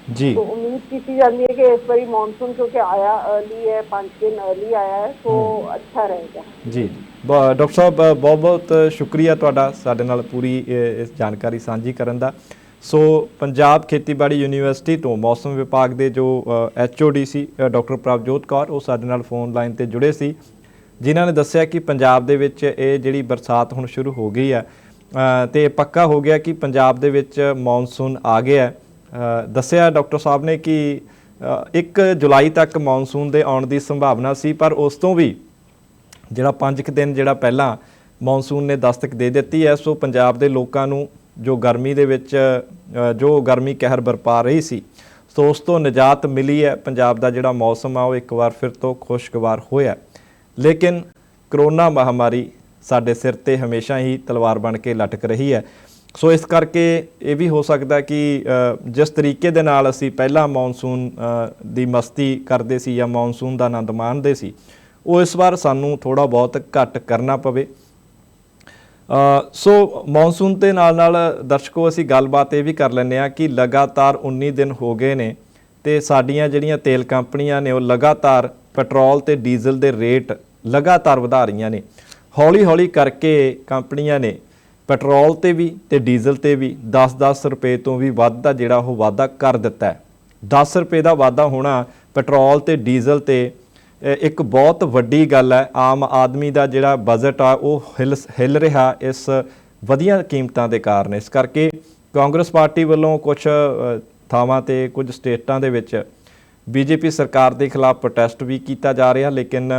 जी। तो उम्मीद की जाती है कि इस बारी मानसून क्योंकि आया अर्ली है, 5 दिन अर्ली आया है, तो अच्छा रहेगा जी। डॉक्टर साहब बहुत बहुत शुक्रिया तुहाडा साडे नाल पूरी इस जानकारी सांझी करन दा। सो पंजाब खेतीबाड़ी यूनीवर्सिटी तो मौसम विभाग के जो HOD सी डॉक्टर प्रभजोत कौर वो साडे नाल फोन लाइन ते जुड़े सी, जिन्हां ने दस्सिया कि पंजाब दे विच ये जिहड़ी बरसात हुण शुरू हो गई है ते पक्का हो गया कि पंजाब दे विच मॉनसून आ गया है। दस्सिया डॉक्टर साहब ने कि 1 जुलाई तक मॉनसून के आने की संभावना सी, पर उस तो भी जिहड़ा 5 दिन जिहड़ा पहला मॉनसून ने दस्तक दे दी है, सो पंजाब के लोगों नूं जो गर्मी दे विच जो गर्मी कहर बरपा रही सी, सो उस तो निजात मिली है। पंजाब का जिहड़ा मौसम आ वो एक बार फिर तो खुशगवार होया, लेकिन करोना महामारी साडे सिर ते हमेशा ही तलवार बन के लटक रही है। सो इस करके ये भी हो सकता कि जिस तरीके दे नाल असी पहला मॉनसून दी मस्ती करते सी या मॉनसून का आनंद माणते सी, वो इस बार सानू थोड़ा बहुत घट करना पवे। सो मॉनसून के नाल नाल दर्शकों असी गलबात ये भी कर लैंदे आ कि लगातार 19 दिन हो गए ने ते साडियां जिहड़ियां तेल कंपनियां ने वो लगातार पेट्रोल ते डीजल के रेट लगातार वधा रहीआं ने। हौली हौली करके कंपनियां ने पेट्रोल ते भी ते डीजल ते भी 10-10 रुपए तो भी वध दा जिहड़ा वो वाधा कर दिता है। 10 रुपए का वाधा होना पेट्रोल ते डीजल ते एक बहुत वड्डी गल है। आम आदमी का जिहड़ा बजट आ वो हिल रहा इस वधिया कीमतां दे कारण। इस करके कांग्रेस पार्टी वालों कुछ थावां ते कुछ स्टेटां दे विच BJP सरकार के खिलाफ प्रोटेस्ट भी किया जा रहा, लेकिन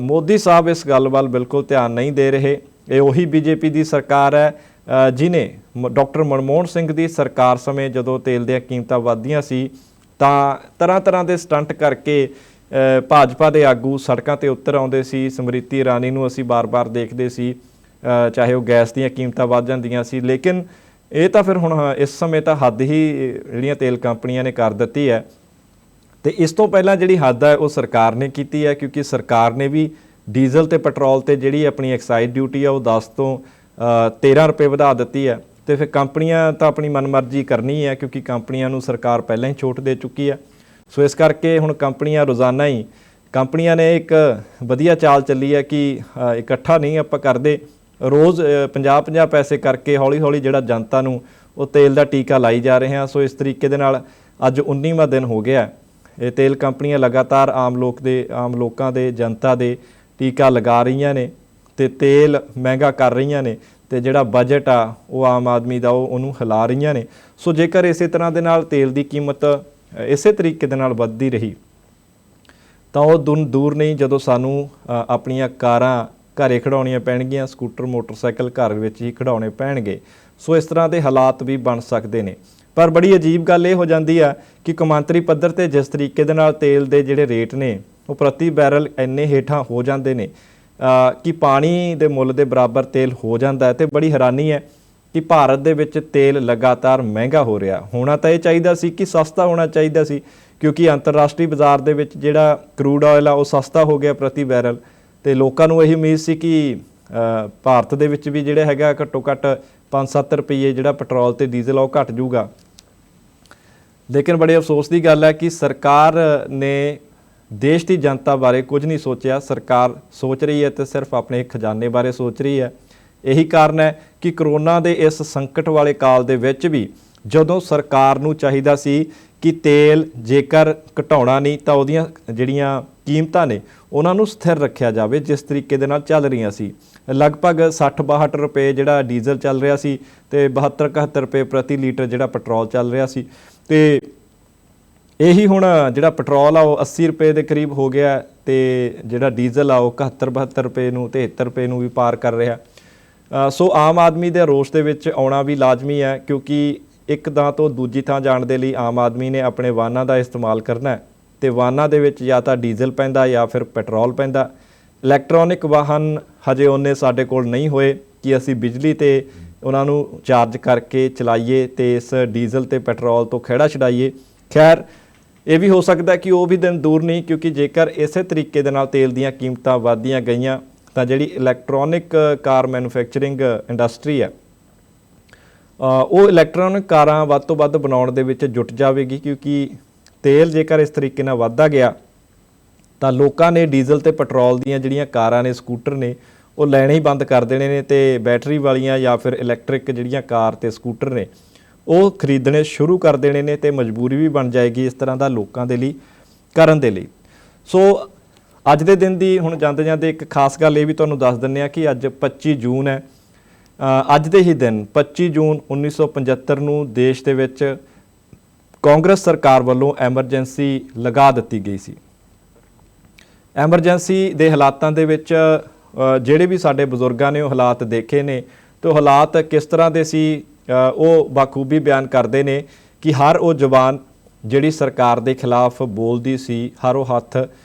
मोदी साहब इस गल वाल बिल्कुल ध्यान नहीं दे रहे। ये वही BJP की सरकार है जिन्हें डॉक्टर मनमोहन सिंह की सरकार समय जो तेल दी कीमतां वधियां सी तां तरह तरह के स्टंट करके भाजपा के आगू सड़कों ते उतर आउंदे सी। समृति ईरानी नूं असीं बार बार देखते सी, चाहे वो गैस दी कीमतां वध जांदियां सी, लेकिन ये तो फिर हुण इस समय तो हद ही जिहड़ियां तेल कंपनियां ने कर दित्ती है। तो इस तो पहलां जिहड़ी हद है वो सरकार ने कीती है, क्योंकि सरकार ने भी डीजल ते पेट्रोल ते जिहड़ी अपनी एक्साइज ड्यूटी है वो 10 तो 13 रुपए वधा दित्ती है। तो फिर कंपनियां तो अपनी मनमर्जी करनी है, क्योंकि कंपनियां नूं सरकार पहले ही छूट दे चुकी है। सो इस करके हुण कंपनियां रोज़ाना ही कंपनियां ने एक वधिया चाल चली है कि इकट्ठा नहीं आपां करदे, रोज़ 50-50 पैसे करके हौली हौली जिहड़ा जनता नूं वो तेल का टीका लाई जा रहे हैं। सो इस तरीके दे नाल अज 19वां दिन हो गया। ये तेल कंपनियां लगातार आम लोगों के जनता के टीका लगा रही ने ते तेल महंगा कर रही ने ते जिहड़ा बजट आ वो आम आदमी का उन्होंने हिला रही ने। सो जेकर इस तरह के नाल तेल की कीमत इस तरीके दे नाल वधदी रही तो वो दूर नहीं जदों सानू अपनियां कारां घरे खड़ाउणियां पैणगीਆਂ, स्कूटर मोटरसाइकिल घर विच ही खड़ाउणे पैणगे। सो इस तरह के हालात भी बन सकते हैं। पर बड़ी अजीब गल ये हो जाती है कि कौमांतरी पद्धर ते जिस तरीके दे नाल तेल के जिहड़े रेट ने वो प्रति बैरल इन्ने हेठां हो जाते हैं कि पानी के मुੱਲ के बराबर तेल हो जाता है। तो बड़ी हैरानी है कि भारत दे विच तेल लगातार महंगा हो रहा। होना तो यह चाहिए सी कि सस्ता होना चाहिए सी, क्योंकि अंतरराष्ट्रीय बाजार दे विच जिहड़ा क्रूड ऑयल आ वो सस्ता हो गया प्रति बैरल। तो लोगों को यही उम्मीद सी कि भारत दे विच भी जिहड़ा हैगा घट्टो घट्ट 5-7 रुपये जिहड़ा पेट्रोल ते डीजल वो घट जूगा। लेकिन बड़े अफसोस की गल है कि सरकार ने देश की जनता बारे कुछ नहीं सोचा। सरकार सोच रही है तो सिर्फ अपने खजाने बारे सोच रही है। यही कारण है कि करोना के इस संकट वाले काल दे विच भी जदों सरकार नूं चाहिदा सी कि तेल जेकर घटाउणा नहीं तो उहदियां जिहड़ियां कीमतां ने उन्हां नूं स्थिर रखिया जावे, जिस तरीके दे नाल चल रहीआं सी। लगभग 60-62 रुपए जिहड़ा डीजल चल रहा सी ते 72-71 रुपए प्रति लीटर जिहड़ा पेट्रोल चल रहा सी। ते यही हुण जिहड़ा पेट्रोल आ वो 80 रुपए के करीब हो गया, तो जिहड़ा डीजल आ वो 71-72 रुपए नूं 73 रुपए नूं भी पार कर रहा। सो आम आदमी दे रोष दे विच आउणा भी लाजमी है, क्योंकि एक थां तो दूजी थां जाण दे लई आम आदमी ने अपने वाहनां दा इस्तेमाल करना है। ਤੇ ਵਾਹਨਾਂ ਦੇ ਵਿੱਚ ਜਾਂ ਤਾਂ ਡੀਜ਼ਲ ਪੈਂਦਾ ਜਾਂ ਫਿਰ ਪੈਟਰੋਲ ਪੈਂਦਾ। ਇਲੈਕਟ੍ਰੋਨਿਕ ਵਾਹਨ ਹਜੇ ਉਹਨੇ ਸਾਡੇ ਕੋਲ ਨਹੀਂ ਹੋਏ ਕਿ ਅਸੀਂ ਬਿਜਲੀ ਤੇ ਉਹਨਾਂ ਨੂੰ ਚਾਰਜ ਕਰਕੇ ਚਲਾਈਏ ਤੇ ਇਸ ਡੀਜ਼ਲ ਤੇ ਪੈਟਰੋਲ ਤੋਂ ਖਹਿੜਾ ਛਡਾਈਏ। ਖੈਰ ਇਹ ਵੀ ਹੋ ਸਕਦਾ ਕਿ ਉਹ ਵੀ ਦਿਨ ਦੂਰ ਨਹੀਂ, ਕਿਉਂਕਿ ਜੇਕਰ ਇਸੇ ਤਰੀਕੇ ਦੇ ਨਾਲ ਤੇਲ ਦੀਆਂ ਕੀਮਤਾਂ ਵੱਧਦੀਆਂ ਗਈਆਂ ਤਾਂ ਜਿਹੜੀ ਇਲੈਕਟ੍ਰੋਨਿਕ ਕਾਰ ਮੈਨੂਫੈਕਚਰਿੰਗ ਇੰਡਸਟਰੀ ਹੈ ਉਹ ਇਲੈਕਟ੍ਰੋਨਿਕ ਕਾਰਾਂ ਵੱਧ ਤੋਂ ਵੱਧ ਬਣਾਉਣ ਦੇ ਵਿੱਚ ਜੁਟ ਜਾਵੇਗੀ, ਕਿਉਂਕਿ ਤੇਲ ਜੇਕਰ ਇਸ ਤਰੀਕੇ ਨਾਲ ਵੱਧਦਾ ਗਿਆ ਤਾਂ ਲੋਕਾਂ ਨੇ ਡੀਜ਼ਲ ਤੇ ਪੈਟਰੋਲ ਦੀਆਂ ਜਿਹੜੀਆਂ ਕਾਰਾਂ ਨੇ, ਸਕੂਟਰ ਨੇ, ਉਹ ਲੈਣੇ ਹੀ ਬੰਦ ਕਰ ਦੇਣੇ ਨੇ ਤੇ ਬੈਟਰੀ ਵਾਲੀਆਂ ਜਾਂ ਫਿਰ ਇਲੈਕਟ੍ਰਿਕ ਜਿਹੜੀਆਂ ਕਾਰ ਤੇ ਸਕੂਟਰ ਨੇ ਉਹ ਖਰੀਦਣੇ ਸ਼ੁਰੂ ਕਰ ਦੇਣੇ ਨੇ ਤੇ ਮਜਬੂਰੀ ਵੀ ਬਣ ਜਾਏਗੀ ਇਸ ਤਰ੍ਹਾਂ ਦਾ ਲੋਕਾਂ ਦੇ ਲਈ ਕਰਨ ਦੇ ਲਈ। ਸੋ ਅੱਜ ਦੇ ਦਿਨ ਦੀ ਹੁਣ ਜਾਂਦੇ ਜਾਂਦੇ ਇੱਕ ਖਾਸ ਗੱਲ ਇਹ ਵੀ ਤੁਹਾਨੂੰ ਦੱਸ ਦਿੰਦੇ ਹਾਂ ਕਿ ਅੱਜ 25 ਜੂਨ ਹੈ। ਅੱਜ ਦੇ ਹੀ ਦਿਨ 25 ਜੂਨ 1975 ਨੂੰ ਦੇਸ਼ ਦੇ ਵਿੱਚ ਕਾਂਗਰਸ ਸਰਕਾਰ ਵੱਲੋਂ ਐਮਰਜੈਂਸੀ ਲਗਾ ਦਿੱਤੀ ਗਈ ਸੀ। ਐਮਰਜੈਂਸੀ ਦੇ ਹਾਲਾਤਾਂ ਦੇ ਵਿੱਚ ਜਿਹੜੇ ਵੀ ਸਾਡੇ ਬਜ਼ੁਰਗਾਂ ਨੇ ਉਹ ਹਾਲਾਤ ਦੇਖੇ ਨੇ ਤੇ ਉਹ ਹਾਲਾਤ ਕਿਸ ਤਰ੍ਹਾਂ ਦੇ ਸੀ ਉਹ ਬਾਖੂਬੀ ਬਿਆਨ ਕਰਦੇ ਨੇ ਕਿ ਹਰ ਉਹ ਜਵਾਨ ਜਿਹੜੀ ਸਰਕਾਰ ਦੇ ਖਿਲਾਫ ਬੋਲਦੀ ਸੀ, ਹਰ ਉਹ ਹੱਥ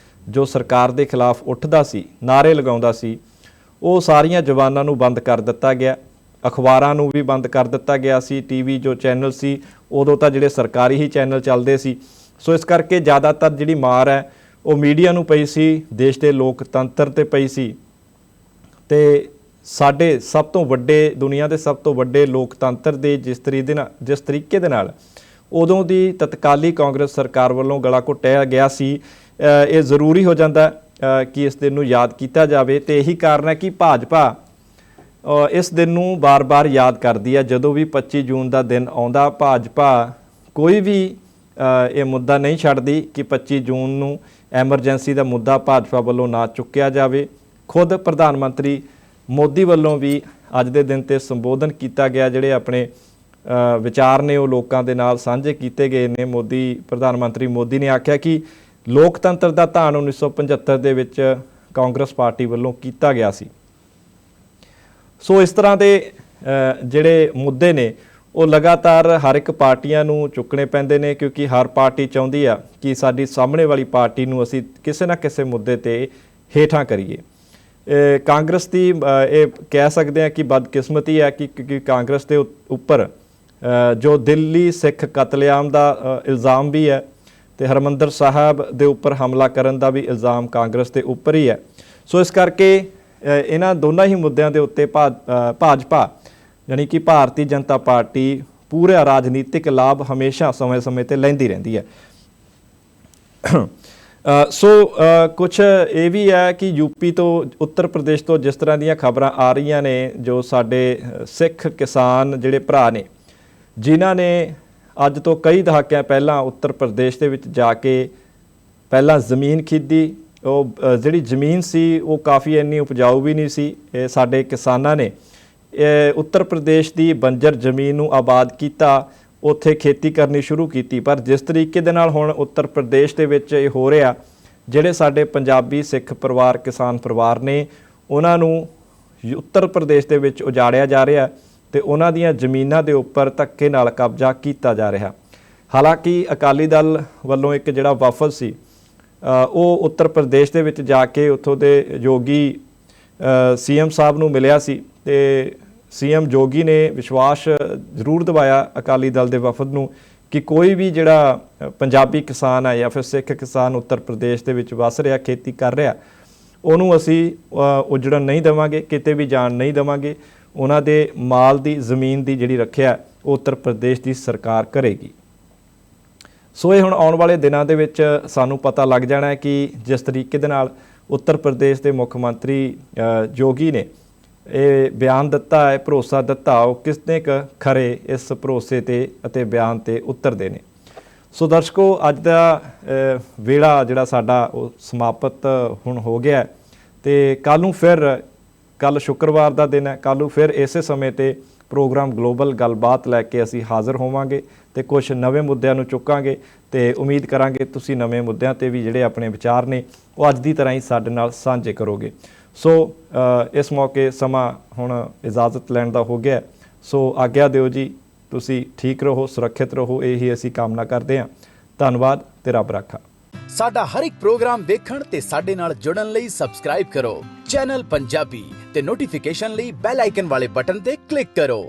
ਜੋ ਸਰਕਾਰ ਦੇ ਖਿਲਾਫ ਉੱਠਦਾ ਸੀ, ਨਾਅਰੇ ਲਗਾਉਂਦਾ ਸੀ, ਉਹ ਸਾਰੀਆਂ ਜਵਾਨਾਂ ਨੂੰ ਬੰਦ ਕਰ ਦਿੱਤਾ ਗਿਆ। ਅਖਬਾਰਾਂ ਨੂੰ ਵੀ ਬੰਦ ਕਰ ਦਿੱਤਾ ਗਿਆ ਸੀ। ਟੀਵੀ ਜੋ ਚੈਨਲ ਸੀ ਉਦੋਂ ਤਾਂ ਜਿਹੜੇ ਸਰਕਾਰੀ ਹੀ ਚੈਨਲ ਚੱਲਦੇ ਸੀ। ਸੋ ਇਸ ਕਰਕੇ ਜ਼ਿਆਦਾਤਰ ਜਿਹੜੀ ਮਾਰ ਹੈ ਉਹ ਮੀਡੀਆ ਨੂੰ ਪਈ ਸੀ, ਦੇਸ਼ ਦੇ ਲੋਕਤੰਤਰ 'ਤੇ ਪਈ ਸੀ ਤੇ ਸਾਡੇ ਸਭ ਤੋਂ ਵੱਡੇ, ਦੁਨੀਆ ਦੇ ਸਭ ਤੋਂ ਵੱਡੇ ਲੋਕਤੰਤਰ ਦੇ ਜਿਸ ਤਰੀਕੇ ਦੇ ਨਾਲ ਉਦੋਂ ਦੀ ਤਤਕਾਲੀ ਕਾਂਗਰਸ ਸਰਕਾਰ ਵੱਲੋਂ ਗਲਾ ਘੁੱਟਿਆ ਗਿਆ ਸੀ, ਇਹ ਜ਼ਰੂਰੀ ਹੋ ਜਾਂਦਾ ਕਿ ਇਸ ਦਿਨ ਨੂੰ ਯਾਦ ਕੀਤਾ ਜਾਵੇ। ਤੇ ਇਹੀ ਕਾਰਨ ਹੈ ਕਿ ਭਾਜਪਾ ਇਸ ਦਿਨ ਨੂੰ ਬਾਰ-ਬਾਰ ਯਾਦ ਕਰਦੀ ਹੈ। ਜਦੋਂ ਵੀ 25 ਜੂਨ ਦਾ ਦਿਨ ਆਉਂਦਾ ਭਾਜਪਾ ਕੋਈ ਵੀ ਇਹ ਮੁੱਦਾ ਨਹੀਂ ਛੱਡਦੀ ਕਿ 25 ਜੂਨ ਨੂੰ ਐਮਰਜੈਂਸੀ ਦਾ ਮੁੱਦਾ ਭਾਜਪਾ ਵੱਲੋਂ ਨਾ ਚੁੱਕਿਆ ਜਾਵੇ। ਖੁਦ ਪ੍ਰਧਾਨ ਮੰਤਰੀ ਮੋਦੀ ਵੱਲੋਂ ਵੀ ਅੱਜ ਦੇ ਦਿਨ 'ਤੇ ਸੰਬੋਧਨ ਕੀਤਾ ਗਿਆ, ਜਿਹੜੇ ਆਪਣੇ ਵਿਚਾਰ ਨੇ ਉਹ ਲੋਕਾਂ ਦੇ ਨਾਲ ਸਾਂਝੇ ਕੀਤੇ ਗਏ ਨੇ। ਪ੍ਰਧਾਨ ਮੰਤਰੀ ਮੋਦੀ ਨੇ ਆਖਿਆ ਕਿ ਲੋਕਤੰਤਰ ਦਾ ਧਾਨ 1975 ਦੇ ਵਿੱਚ ਕਾਂਗਰਸ ਪਾਰਟੀ ਵੱਲੋਂ ਕੀਤਾ ਗਿਆ ਸੀ। ਸੋ ਇਸ ਤਰ੍ਹਾਂ ਦੇ ਜਿਹੜੇ ਮੁੱਦੇ ਨੇ ਉਹ ਲਗਾਤਾਰ ਹਰ ਇੱਕ ਪਾਰਟੀਆਂ ਨੂੰ ਚੁੱਕਣੇ ਪੈਂਦੇ ਨੇ, ਕਿਉਂਕਿ ਹਰ ਪਾਰਟੀ ਚਾਹੁੰਦੀ ਆ ਕਿ ਸਾਡੀ ਸਾਹਮਣੇ ਵਾਲੀ ਪਾਰਟੀ ਨੂੰ ਅਸੀਂ ਕਿਸੇ ਨਾ ਕਿਸੇ ਮੁੱਦੇ 'ਤੇ ਹੇਠਾਂ ਕਰੀਏ। ਕਾਂਗਰਸ ਦੀ ਇਹ ਕਹਿ ਸਕਦੇ ਹਾਂ ਕਿ ਬਦਕਿਸਮਤੀ ਹੈ ਕਿ ਕਾਂਗਰਸ ਦੇ ਉੱਪਰ ਜੋ ਦਿੱਲੀ ਸਿੱਖ ਕਤਲੇਆਮ ਦਾ ਇਲਜ਼ਾਮ ਵੀ ਹੈ ਤੇ ਹਰਿਮੰਦਰ ਸਾਹਿਬ ਦੇ ਉੱਪਰ ਹਮਲਾ ਕਰਨ ਦਾ ਵੀ ਇਲਜ਼ਾਮ ਕਾਂਗਰਸ ਦੇ ਉੱਪਰ ਹੀ ਹੈ। ਸੋ ਇਸ ਕਰਕੇ ਇਹਨਾਂ ਦੋਨਾਂ ਹੀ ਮੁੱਦਿਆਂ ਦੇ ਉੱਤੇ ਭਾਜਪਾ ਯਾਨੀ ਕਿ ਭਾਰਤੀ ਜਨਤਾ ਪਾਰਟੀ ਪੂਰਾ ਰਾਜਨੀਤਿਕ ਲਾਭ ਹਮੇਸ਼ਾ ਸਮੇਂ-ਸਮੇਂ 'ਤੇ ਲੈਂਦੀ ਰਹਿੰਦੀ ਹੈ। ਸੋ ਕੁਛ ਇਹ ਵੀ ਹੈ ਕਿ ਯੂਪੀ ਤੋਂ, ਉੱਤਰ ਪ੍ਰਦੇਸ਼ ਤੋਂ ਜਿਸ ਤਰ੍ਹਾਂ ਦੀਆਂ ਖਬਰਾਂ ਆ ਰਹੀਆਂ ਨੇ, ਜੋ ਸਾਡੇ ਸਿੱਖ ਕਿਸਾਨ ਜਿਹੜੇ ਭਰਾ ਨੇ ਜਿਨ੍ਹਾਂ ਨੇ ਅੱਜ ਤੋਂ ਕਈ ਦਹਾਕਿਆਂ ਪਹਿਲਾਂ ਉੱਤਰ ਪ੍ਰਦੇਸ਼ ਦੇ ਵਿੱਚ ਜਾ ਕੇ ਪਹਿਲਾਂ ਜ਼ਮੀਨ ਖਰੀਦੀ, ਉਹ ਜਿਹੜੀ ਜ਼ਮੀਨ ਸੀ ਉਹ ਕਾਫੀ ਇੰਨੀ ਉਪਜਾਊ ਵੀ ਨਹੀਂ ਸੀ। ਇਹ ਸਾਡੇ ਕਿਸਾਨਾਂ ਨੇ ਉੱਤਰ ਪ੍ਰਦੇਸ਼ ਦੀ ਬੰਜਰ ਜ਼ਮੀਨ ਨੂੰ ਆਬਾਦ ਕੀਤਾ, ਉੱਥੇ ਖੇਤੀ ਕਰਨੀ ਸ਼ੁਰੂ ਕੀਤੀ। ਪਰ ਜਿਸ ਤਰੀਕੇ ਦੇ ਨਾਲ ਹੁਣ ਉੱਤਰ ਪ੍ਰਦੇਸ਼ ਦੇ ਵਿੱਚ ਇਹ ਹੋ ਰਿਹਾ, ਜਿਹੜੇ ਸਾਡੇ ਪੰਜਾਬੀ ਸਿੱਖ ਪਰਿਵਾਰ, ਕਿਸਾਨ ਪਰਿਵਾਰ ਨੇ, ਉਹਨਾਂ ਨੂੰ ਉੱਤਰ ਪ੍ਰਦੇਸ਼ ਦੇ ਵਿੱਚ ਉਜਾੜਿਆ ਜਾ ਰਿਹਾ ਤੇ ਉਹਨਾਂ ਦੀਆਂ ਜ਼ਮੀਨਾਂ ਦੇ ਉੱਪਰ ਧੱਕੇ ਨਾਲ ਕਬਜ਼ਾ ਕੀਤਾ ਜਾ ਰਿਹਾ। ਹਾਲਾਂਕਿ ਅਕਾਲੀ ਦਲ ਵੱਲੋਂ ਇੱਕ ਜਿਹੜਾ ਵਫਦ ਸੀ ਉਹ ਉੱਤਰ ਪ੍ਰਦੇਸ਼ ਦੇ ਵਿੱਚ ਜਾ ਕੇ ਉੱਥੋਂ ਦੇ ਯੋਗੀ ਸੀਐਮ ਸਾਹਿਬ ਨੂੰ ਮਿਲਿਆ ਸੀ ਤੇ ਸੀਐਮ ਜੋਗੀ ਨੇ ਵਿਸ਼ਵਾਸ ਜ਼ਰੂਰ ਦਿਵਾਇਆ ਅਕਾਲੀ ਦਲ ਦੇ ਵਫਦ ਨੂੰ ਕਿ ਕੋਈ ਵੀ ਜਿਹੜਾ ਪੰਜਾਬੀ ਕਿਸਾਨ ਹੈ ਜਾਂ ਫਿਰ ਸਿੱਖ ਕਿਸਾਨ ਉੱਤਰ ਪ੍ਰਦੇਸ਼ ਦੇ ਵਿੱਚ ਵਸ ਰਿਹਾ, ਖੇਤੀ ਕਰ ਰਿਹਾ, ਉਹਨੂੰ ਅਸੀਂ ਉਜੜਨ ਨਹੀਂ ਦੇਵਾਂਗੇ, ਕਿਤੇ ਵੀ ਜਾਣ ਨਹੀਂ ਦੇਵਾਂਗੇ। ਉਹਨਾਂ ਦੇ ਮਾਲ ਦੀ, ਜ਼ਮੀਨ ਦੀ ਜਿਹੜੀ ਰੱਖਿਆ ਉਹ ਉੱਤਰ ਪ੍ਰਦੇਸ਼ ਦੀ ਸਰਕਾਰ ਕਰੇਗੀ। ਸੋ ਇਹ ਹੁਣ ਆਉਣ ਵਾਲੇ ਦਿਨਾਂ ਦੇ ਵਿੱਚ ਸਾਨੂੰ ਪਤਾ ਲੱਗ ਜਾਣਾ ਹੈ ਕਿ ਜਿਸ ਤਰੀਕੇ ਦੇ ਨਾਲ ਉੱਤਰ ਪ੍ਰਦੇਸ਼ ਦੇ ਮੁੱਖ ਮੰਤਰੀ ਯੋਗੀ ਨੇ ਇਹ ਬਿਆਨ ਦਿੱਤਾ ਹੈ, ਭਰੋਸਾ ਦਿੱਤਾ, ਉਹ ਕਿਸਨੇ ਕੁ ਖਰੇ ਇਸ ਭਰੋਸੇ 'ਤੇ ਅਤੇ ਬਿਆਨ 'ਤੇ ਉਤਰਦੇ ਨੇ। ਸੋ ਦਰਸ਼ਕੋ, ਅੱਜ ਦਾ ਵੇਲਾ ਜਿਹੜਾ ਸਾਡਾ ਉਹ ਸਮਾਪਤ ਹੁਣ ਹੋ ਗਿਆ ਤੇ ਕੱਲ੍ਹ ਨੂੰ ਫਿਰ, ਕੱਲ੍ਹ ਸ਼ੁੱਕਰਵਾਰ ਦਾ ਦਿਨ ਹੈ, ਕੱਲ੍ਹ ਨੂੰ ਫਿਰ ਇਸੇ ਸਮੇਂ 'ਤੇ ਪ੍ਰੋਗਰਾਮ ਗਲੋਬਲ ਗੱਲਬਾਤ ਲੈ ਕੇ ਅਸੀਂ ਹਾਜ਼ਰ ਹੋਵਾਂਗੇ ਤੇ ਕੁਝ ਨਵੇਂ ਮੁੱਦਿਆਂ ਨੂੰ ਚੁੱਕਾਂਗੇ ਤੇ ਉਮੀਦ ਕਰਾਂਗੇ ਤੁਸੀਂ ਨਵੇਂ ਮੁੱਦਿਆਂ 'ਤੇ ਵੀ ਜਿਹੜੇ ਆਪਣੇ ਵਿਚਾਰ ਨੇ ਉਹ ਅੱਜ ਦੀ ਤਰ੍ਹਾਂ ਹੀ ਸਾਡੇ ਨਾਲ ਸਾਂਝੇ ਕਰੋਗੇ। ਸੋ ਇਸ ਮੌਕੇ ਸਮਾਂ ਹੁਣ ਇਜਾਜ਼ਤ ਲੈਣ ਦਾ ਹੋ ਗਿਆ। ਸੋ ਆਗਿਆ ਦਿਓ ਜੀ, ਤੁਸੀਂ ਠੀਕ ਰਹੋ, ਸੁਰੱਖਿਅਤ ਰਹੋ, ਇਹੀ ਅਸੀਂ ਕਾਮਨਾ ਕਰਦੇ ਹਾਂ। ਧੰਨਵਾਦ ਤੇ ਰੱਬ ਰਾਖਾ। ਸਾਡਾ ਹਰ ਇੱਕ ਪ੍ਰੋਗਰਾਮ ਵੇਖਣ ਤੇ ਸਾਡੇ ਨਾਲ ਜੁੜਨ ਲਈ ਸਬਸਕ੍ਰਾਈਬ ਕਰੋ ਚੈਨਲ ਪੰਜਾਬੀ ਤੇ ਨੋਟੀਫਿਕੇਸ਼ਨ ਲਈ ਬੈਲ ਆਈਕਨ ਵਾਲੇ ਬਟਨ ਤੇ ਕਲਿੱਕ ਕਰੋ।